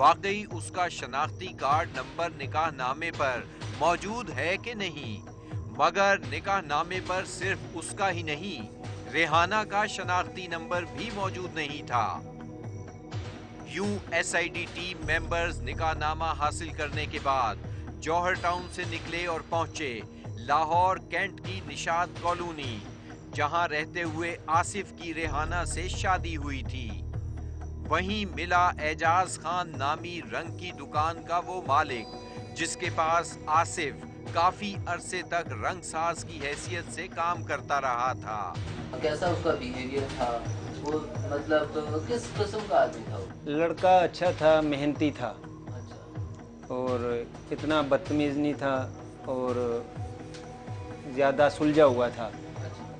वाकई उसका शनाख्ती card number निकाहनामे पर मौजूद है कि नहीं। मगर निकाहनामे पर सिर्फ उसका ही नहीं, रेहाना का शनाख्ती नंबर भी मौजूद नहीं था। यूं एसआईडी टीम मेंबर्स निकाहनामा हासिल करने के बाद जौहर टाउन से निकले और पहुंचे लाहौर कैंट की निशात कॉलोनी, जहां रहते हुए आसिफ की रेहाना से शादी हुई थी। वहीं मिला एजाज खान नामी रंग की दुकान का वो मालिक, जिसके पास आसिफ काफी अरसे तक रंगसाज की हैसियत से काम करता रहा था। कैसा उसका बिहेवियर था वो, मतलब किस किस्म का आदमी था वो? लड़का अच्छा था, मेहनती था अच्छा। और इतना बदतमीज़ नहीं था और ज़्यादा सुलझा हुआ था।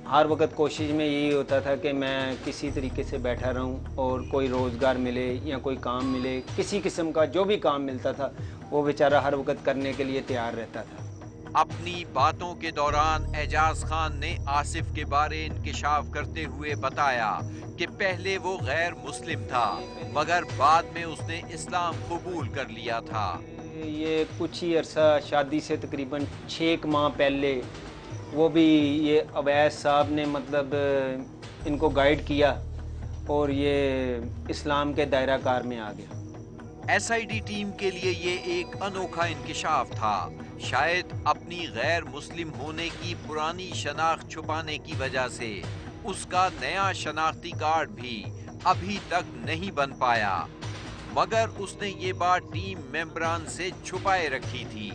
हर वक्त कोशिश में यही होता था कि मैं किसी तरीके से बैठा रहूं और कोई रोज़गार मिले या कोई काम मिले, किसी किस्म का जो भी काम मिलता था वो बेचारा हर वक्त करने के लिए तैयार रहता था। अपनी बातों के दौरान एजाज खान ने आसिफ के बारे इंकिशाफ करते हुए बताया कि पहले वो गैर मुस्लिम था, मगर बाद में उसने इस्लाम कबूल कर लिया था। ये कुछ ही अरसा शादी से तकरीबन 6 माह पहले वो भी ये अवैस साहब ने मतलब इनको गाइड किया और ये इस्लाम के दायरा कार में आ गया। एसआईडी टीम के लिए ये एक अनोखा इंकिशाफ था। शायद अपनी गैर मुस्लिम होने की पुरानी शनाख्त छुपाने की वजह से उसका नया शनाख्ती कार्ड भी अभी तक नहीं बन पाया, मगर उसने ये बात टीम मेंबरान से छुपाए रखी थी।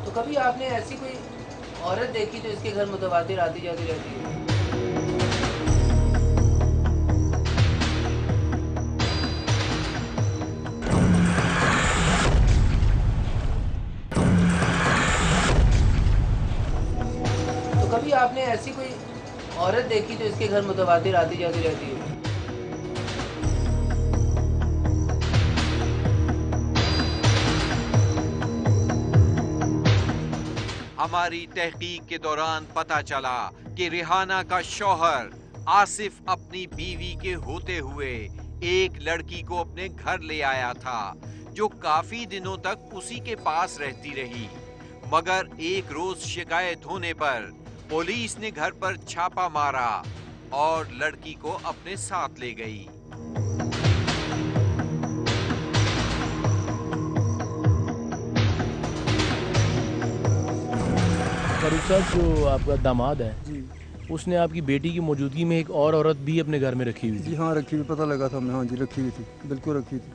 तो कभी आपने ऐसी कोई औरत देखी जो इसके घर मुतवातिर आती जाती रहती है? तो कभी आपने ऐसी कोई औरत देखी जो इसके घर मुतवातिर आती जाती रहती है? हमारी तहकीक के दौरान पता चला कि रेहाना का शौहर आसिफ अपनी बीवी के होते हुए एक लड़की को अपने घर ले आया था, जो काफी दिनों तक उसी के पास रहती रही। मगर एक रोज शिकायत होने पर पुलिस ने घर पर छापा मारा और लड़की को अपने साथ ले गई। फारूक साहब, जो आपका दामाद है जी उसने आपकी बेटी की मौजूदगी में एक और औरत भी अपने घर में रखी हुई थी। जी हाँ, रखी हुई, पता लगा था हमें। हाँ जी, रखी हुई थी, बिल्कुल रखी थी।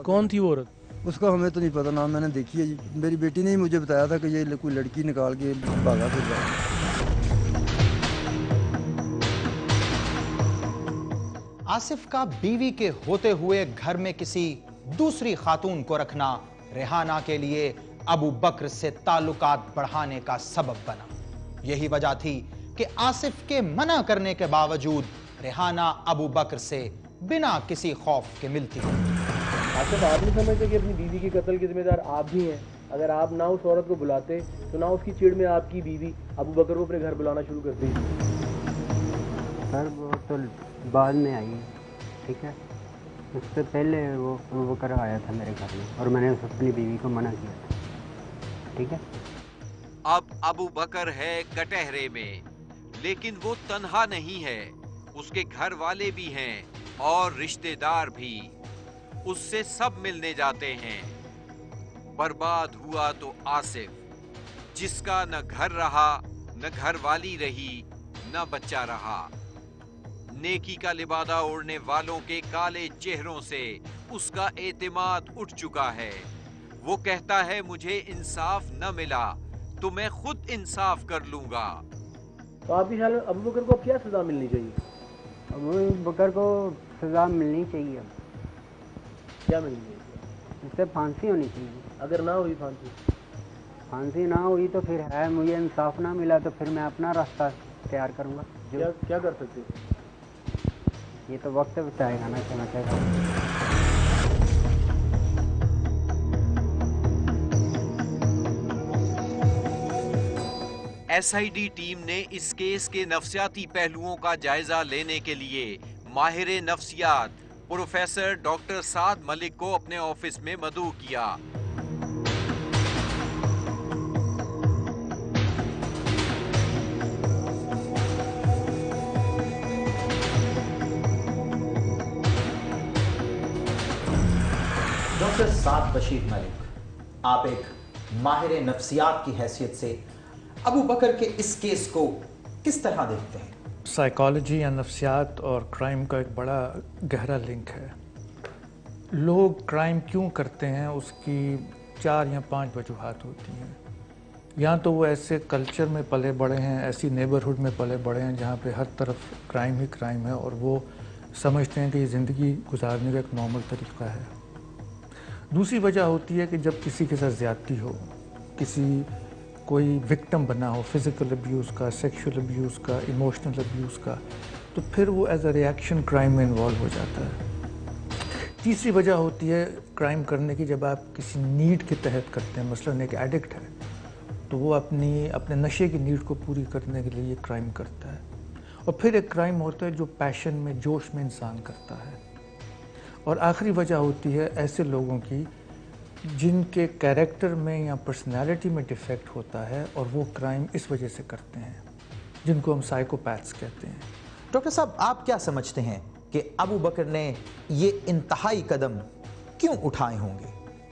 कौन थी वो औरत? उसका हमें तो नहीं पता, नाम मैंने देखी है जी। मेरी बेटी ने ही मुझे बताया था कि ये कोई लड़की निकाल के भागा फिर रहा। आसिफ का बीवी के होते हुए घर में किसी दूसरी खातून को रखना रेहाना के लिए अबू बकर से ताल्लुकात बढ़ाने का सबब बना। यही वजह थी कि आसिफ के मना करने के बावजूद रेहाना अबू बकर से बिना किसी खौफ के मिलती। आसिफ, आप नहीं समझते कि अपनी बीवी के कत्ल के जिम्मेदार आप भी हैं? अगर आप ना उस औरत को बुलाते तो ना उसकी चिढ़ में आपकी बीवी अबू बकर को अपने घर बुलाना शुरू कर दी। सर वो तो बाद में आई, ठीक है। उससे पहले वो अबू बकर आया था मेरे घर में और मैंने अपनी बीवी को मना किया था, ठीक है। अब अबू बकर है कटहरे में, लेकिन वो तन्हा नहीं है। उसके घर वाले भी हैं और रिश्तेदार भी। उससे सब मिलने जाते हैं। बर्बाद हुआ तो आसिफ, जिसका न घर रहा, न घर वाली रही, न बच्चा रहा। नेकी का लिबादा ओढ़ने वालों के काले चेहरों से उसका एतमाद उठ चुका है। वो कहता है, मुझे इंसाफ न मिला तो मैं खुद इंसाफ कर लूंगा। तो आपके ख्याल में अबू बकर को अब क्या सजा मिलनी चाहिए? अबू बकर को सज़ा मिलनी चाहिए। क्या मिलनी चाहिए? इससे फांसी होनी चाहिए। अगर ना हुई फांसी ना हुई तो फिर है, मुझे इंसाफ ना मिला तो फिर मैं अपना रास्ता तैयार करूँगा। क्या कर सकते? ये तो वक्त बताएगा ना कि मैं क्या करूँ। एसआईडी टीम ने इस केस के नफ्सियाती पहलुओं का जायजा लेने के लिए माहिर नफ्सियात प्रोफेसर डॉक्टर साद मलिक को अपने ऑफिस में मदऊ किया। डॉक्टर साद बशीर मलिक, आप एक माहिर नफ्सियात की हैसियत से अबू बकर के इस केस को किस तरह देखते हैं? साइकोलॉजी या नफ्सियात और क्राइम का एक बड़ा गहरा लिंक है। लोग क्राइम क्यों करते हैं उसकी 4 या 5 वजूहात होती हैं। या तो वो ऐसे कल्चर में पले बड़े हैं, ऐसी नेबरहुड में पले बड़े हैं जहाँ पे हर तरफ क्राइम ही क्राइम है और वो समझते हैं कि ये ज़िंदगी गुजारने का एक नॉर्मल तरीका है। दूसरी वजह होती है कि जब किसी के साथ ज़्यादती हो, कोई विक्टिम बना हो फिज़िकल अब्यूज़ का, सेक्सुअल अब्यूज़ का, इमोशनल अब्यूज़ का, तो फिर वो एज अ रिएक्शन क्राइम में इन्वॉल्व हो जाता है। तीसरी वजह होती है क्राइम करने की, जब आप किसी नीड के तहत करते हैं। मसलन एक एडिक्ट है तो वो अपने नशे की नीड को पूरी करने के लिए क्राइम करता है। और फिर एक क्राइम होता है जो पैशन में, जोश में इंसान करता है। और आखिरी वजह होती है ऐसे लोगों की जिनके कैरेक्टर में या पर्सनालिटी में डिफेक्ट होता है और वो क्राइम इस वजह से करते हैं, जिनको हम साइकोपैथ्स कहते हैं। डॉक्टर साहब, आप क्या समझते हैं कि अबू बकर ने ये इंतहाई कदम क्यों उठाए होंगे?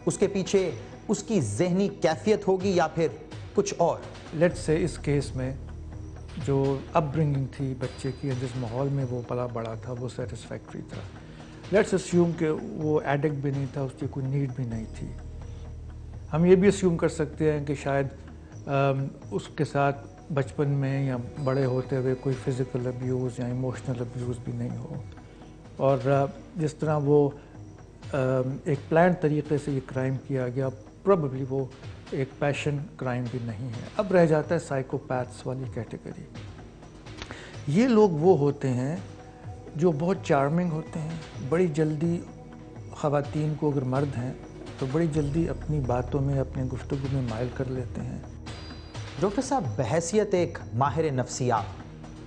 उसके पीछे उसकी ज़हनी कैफियत होगी या फिर कुछ और? लेट्स से इस केस में जो अपब्रिंगिंग थी बच्चे की, जिस माहौल में वो पला बड़ा था, वो सेटिस्फैक्ट्री था। लेट्स अस्यूम कि वो एडिक्ट भी नहीं था, उसकी कोई नीड भी नहीं थी। हम ये भी अस्यूम कर सकते हैं कि शायद उसके साथ बचपन में या बड़े होते हुए कोई फिज़िकल अब्यूज़ या इमोशनल अब्यूज़ भी नहीं हो। और जिस तरह वो एक प्लान तरीके से ये क्राइम किया गया, प्रोबेबली वो एक पैशन क्राइम भी नहीं है। अब रह जाता है साइकोपैथ्स वाली कैटेगरी। ये लोग वो होते हैं जो बहुत चार्मिंग होते हैं, बड़ी जल्दी ख़वातीन को, अगर मर्द हैं तो बड़ी जल्दी अपनी बातों में, अपने गुफ्तगू में माइल कर लेते हैं। डॉक्टर साहब, बहैसियत एक माहिर नफ्सियात,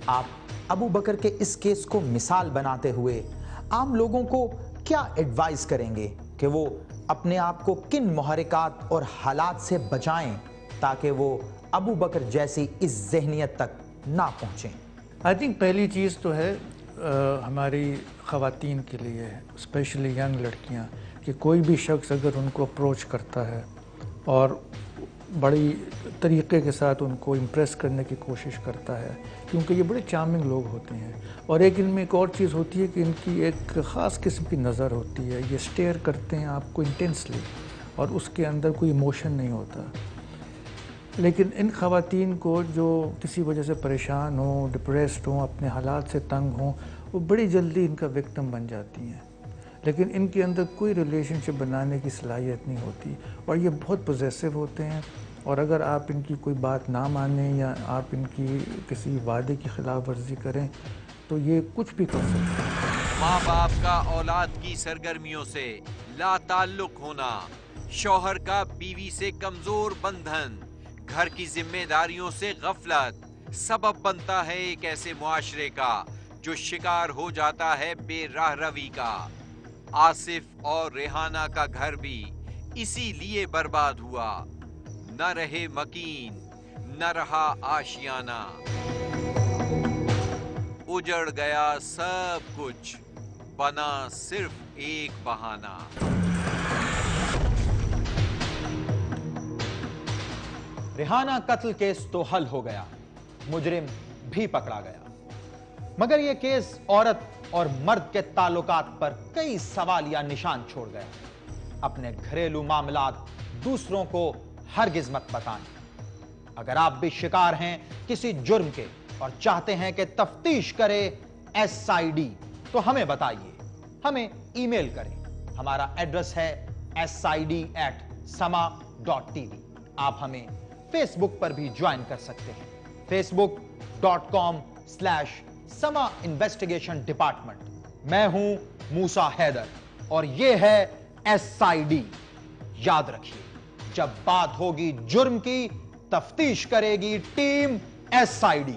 आप अबू बकर के इस केस को मिसाल बनाते हुए आम लोगों को क्या एडवाइस करेंगे कि वो अपने आप को किन मुहर्रिकात और हालात से बचाएं ताकि वो अबू बकर जैसी इस ज़हनियत तक ना पहुँचें? आई थिंक पहली चीज़ तो है हमारी ख़वातीन के लिए, स्पेशली यंग लड़कियां, कि कोई भी शख्स अगर उनको अप्रोच करता है और बड़ी तरीक़े के साथ उनको इम्प्रेस करने की कोशिश करता है, क्योंकि ये बड़े चार्मिंग लोग होते हैं। और एक इनमें एक और चीज़ होती है कि इनकी एक ख़ास किस्म की नज़र होती है। ये स्टेयर करते हैं आपको इंटेंसली और उसके अंदर कोई इमोशन नहीं होता। लेकिन इन ख़वातीन को जो किसी वजह से परेशान हो, डिप्रेस्ड हो, अपने हालात से तंग हों, वो बड़ी जल्दी इनका विक्टिम बन जाती हैं। लेकिन इनके अंदर कोई रिलेशनशिप बनाने की सलाहियत नहीं होती और ये बहुत पॉजेसिव होते हैं। और अगर आप इनकी कोई बात ना मानें या आप इनकी किसी वादे की खिलाफ वर्जी करें तो ये कुछ भी कर सकते हैं। माँ बाप का औलाद की सरगर्मियों से लाताल्लुक होना, शौहर का बीवी से कमज़ोर बंधन, घर की जिम्मेदारियों से गफलत सबब बनता है एक ऐसे मुआशरे का जो शिकार हो जाता है बेराह रवी का। आसिफ और रेहाना का घर भी इसीलिए बर्बाद हुआ। न रहे मकीन, न रहा आशियाना, उजड़ गया सब कुछ, बना सिर्फ एक बहाना। रेहाना कत्ल केस तो हल हो गया, मुजरिम भी पकड़ा गया, मगर यह केस औरत और मर्द के ताल्लुकात पर कई सवाल या निशान छोड़ गया। अपने घरेलू मामलात दूसरों को हरगिज मत बताएं। अगर आप भी शिकार हैं किसी जुर्म के और चाहते हैं कि तफ्तीश करे SID, तो हमें बताइए, हमें ईमेल करें। हमारा एड्रेस है sid@sama.tv। आप हमें फेसबुक पर भी ज्वाइन कर सकते हैं, facebook.com/Sama Investigation Department। मैं हूं मूसा हैदर और यह है SID। याद रखिए, जब बात होगी जुर्म की, तफ्तीश करेगी टीम SID।